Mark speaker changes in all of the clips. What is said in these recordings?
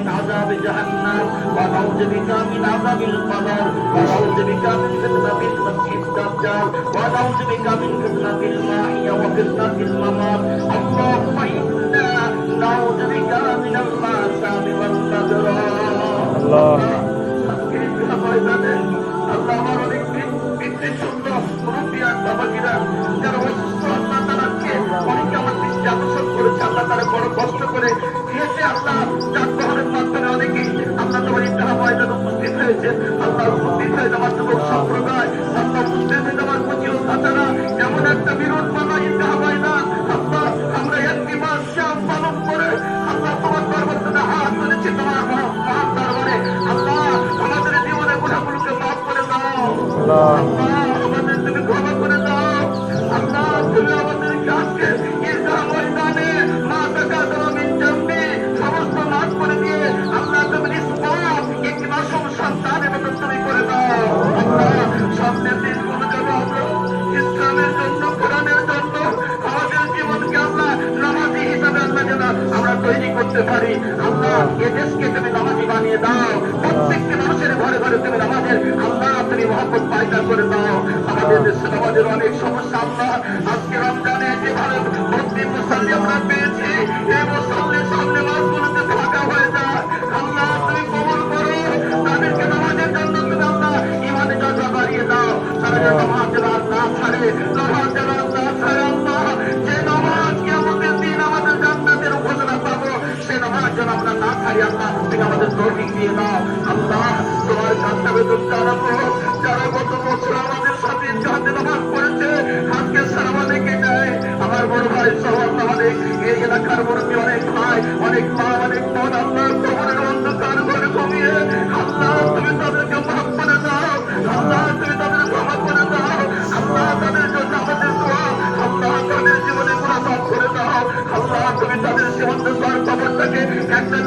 Speaker 1: من عذاب جهنم ونعوذ بك من عذاب القبر ونعوذ بك من فتنة المسيح الدجال ونعوذ بك من فتنة المحيا وفتنة الممات اللهم إنا نعوذ بك من المعصام والمغرام الله আল্লাহ আমার অনেক বিদ্যুৎ সুন্দর মুরব্বিয়ান বাবাজিরা যারা অসুস্থ আল্লাহ তারাকে অনেকে আমার দৃষ্টি আকর্ষণ করেছে আল্লাহ তারা বড় কষ্ট করে দিয়েছে আল্লাহ যানবাহনের মাধ্যমে অনেকেই আল্লাহ তোমার ইন্তাহা ময়দান উপস্থিত হয়েছে আল্লাহ উপস্থিত হয়ে আমার যুবক সম্প্রদায় আল্লাহ উপস্থিত হয়ে আমার মুজিও তাতারা এমন একটা বিরোধ বানা ইন্তাহা ময়দান আল্লাহ আমরা একটি মাস শ্যাম পালন করে আল্লাহ তোমার দরবারে হাত তুলেছি তোমার মহান দরবারে আল্লাহ আমাদের জীবনে গুনাহগুলোকে মাফ করে দাও আল্লাহ আমাদের তুমি ক্ষমা করে দাও আল্লাহ তুমি আমাদেরকে আজকে ইন্তাহা ময়দানে মা তাকাদারা মিন জামবি সমস্ত মাফ করে দিয়ে আল্লাহ তুমি নিষ্পাপ একটি মাসুম সন্তানের মতো তুমি করে দাও আল্লাহ সামনের দিনগুলো যেন আমরা ইসলামের জন্য কোরআনের জন্য আমাদের জীবনকে আল্লাহ নামাজি হিসাবে আল্লাহ যেন আমরা তৈরি করতে পারি আল্লাহ এ দেশকে তুমি নামাজি বানিয়ে দাও প্রত্যেকটি মানুষের ঘরে ঘরে তুমি নামাজের আল্লাহ তুমি মহব্বত পয়দা করে দাও আমাদের দেশে নামাজের অনেক সমস্যা আল্লাহ আজকে রমজানে যেভাবে ভক্তি মুসাল্লি আমরা পেয়েছি এই মুসাল্লির সামনে মাসগুলোতে ফাঁকা হয়ে যায় আল্লাহ তুমি কবুল করো তাদেরকে নামাজের জন্য তুমি আল্লাহ ইমানে জজা বাড়িয়ে দাও তারা যেন নামাজের রাত না ছাড়ে নামাজের রাত না ছাড়ে আল্লাহ যে নামাজ কিয়ামতের দিন আমাদের জান্নাতের ঘোষণা পাবো সে নামাজ যেন আমরা না ছাড়ি আল্লাহ তুমি আমাদের তৌফিক দিয়ে দাও আল্লাহ তোমার কাছে বেতন জানাবো যারা গত বছর আমাদের সাথে জাহাজে নামাজ পড়েছে আজকে সারা আমাদেরকে নেয় আমার বড় ভাই সবার আমাদের এই এলাকার মুরব্বী অনেক ভাই অনেক মা অনেক বোন আল্লাহ কবরের অন্ধকার ঘরে ঘুমিয়ে আল্লাহ তুমি তাদেরকে মাফ করে দাও আল্লাহ তুমি তাদের ক্ষমা করে দাও আল্লাহ তাদের জন্য আমাদের দোয়া আল্লাহ তাদের জীবনে গুনাহ মাফ করে দাও আল্লাহ তুমি তাদের জীবনদার কবরটাকে একটা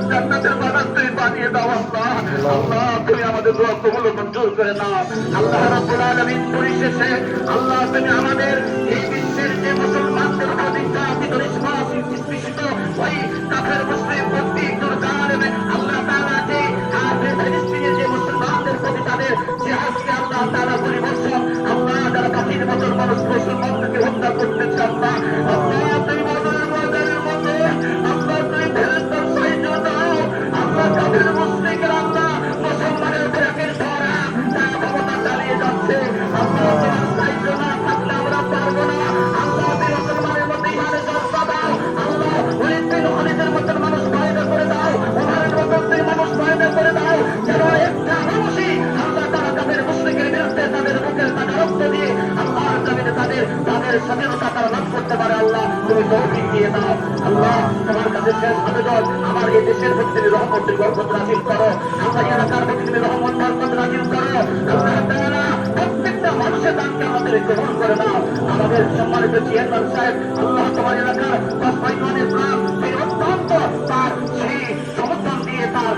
Speaker 1: জান্নাতের বাগান তুমি বানিয়ে দাও আল্লাহ আল্লাহ তুমি আমাদের দোয়া কবুল ও মঞ্জুর করে নাও আল্লাহ রাব্বুল আলামিন পরিশেষে আল্লাহ তুমি আমাদের এই বিশ্বের যে মুসলমানদের অধিকার নিষ্পেষিত ওই কাফের মুসলিম প্রত্যেক জালেমে আল্লাহ তাআলা যে ফিলিস্তিনের যে মুসলমানদের প্রতি তাদের যে আজকে আল্লাহ তাআলা পরিবর্তন আল্লাহ যারা বাকির মতো মানুষ মুসলমানদেরকে হত্যা করতেছে আল্লাহ আল্লাহ তুমি বদরের ময়দানের মতো আল্লাহ তুমি ফেরেশতার সাহায্য দাও আল্লাহ কাফের মুশরিকরা আল্লাহ মুসলমানের ব্যাকের ধরা তারা ক্ষমতা চালিয়ে যাচ্ছে আল্লাহ তোমার সাহায্য না থাকলে আমরা পারবো না আল্লাহ তুমি মুসলমানের মধ্যে ইমানে জজ্বা দাও আল্লাহ ওলিদ বিন ওয়ালিদের মতো মানুষ পয়দা করে দাও ওমরের মতো তুমি মানুষ পয়দা করে দাও যেন একটা মানুষই আল্লাহ তারা কাফের মুশরিকের বিরুদ্ধে তাদের বুকের তাজা রক্ত দিয়ে আল্লাহর জমিনে তাদের স্বাধীনতা তারা লাভ করতে পারে আল্লাহ তুমি তৌফিক দিয়ে দাও আল্লাহ তোমার কাছে শেষ আবেদন আমার এই দেশের মধ্যে তুমি রহমতের বরকত নাযিল করো আমার এলাকার মধ্যে তুমি রহমত বরকত নাযিল করো আল্লাহ তাআলা প্রত্যেকটা মানুষের দানকে আমাদের গ্রহণ করে দাও আমাদের সম্মানিত চেয়ারম্যান সাহেব আল্লাহ তোমার এলাকার বাস্তবায়নের প্রাণ সেই অত্যন্ত তার সেই সমর্থন দিয়ে তার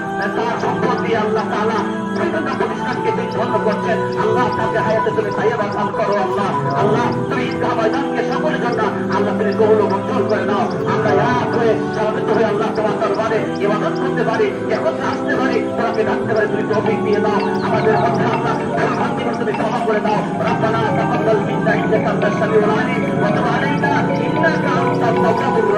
Speaker 1: সম্পদ দিয়ে আল্লাহ তাআলা বিভিন্ন প্রতিষ্ঠানকে তিনি ধন্য করছেন আল্লাহ তাকে হায়াতে তুমি সাইয়্যিবা দান করো আল্লাহ আল্লাহ তুমি ইনকাম ময়দানকে সকলের জন্য আল্লাহ তুমি কবুল ও মঞ্জুর করে দাও আমরা এক হয়ে সমবেত হয়ে আল্লাহ তোমার দরবারে ইবাদত করতে পারি একত্রে আসতে পারি তোমাকে ডাকতে পারি তুমি তৌফিক দিয়ে দাও আমাদের মধ্যে আল্লাহ ভ্রান্তিগুলো তুমি ক্ষমা করে দাও রব্বানা তাকাব্বাল মিন্না ইন্নাকা আনতাস সামিউল আলিম ওয়া তুব আলাইনা ইন্নাকা আনতাত তাওয়াবুর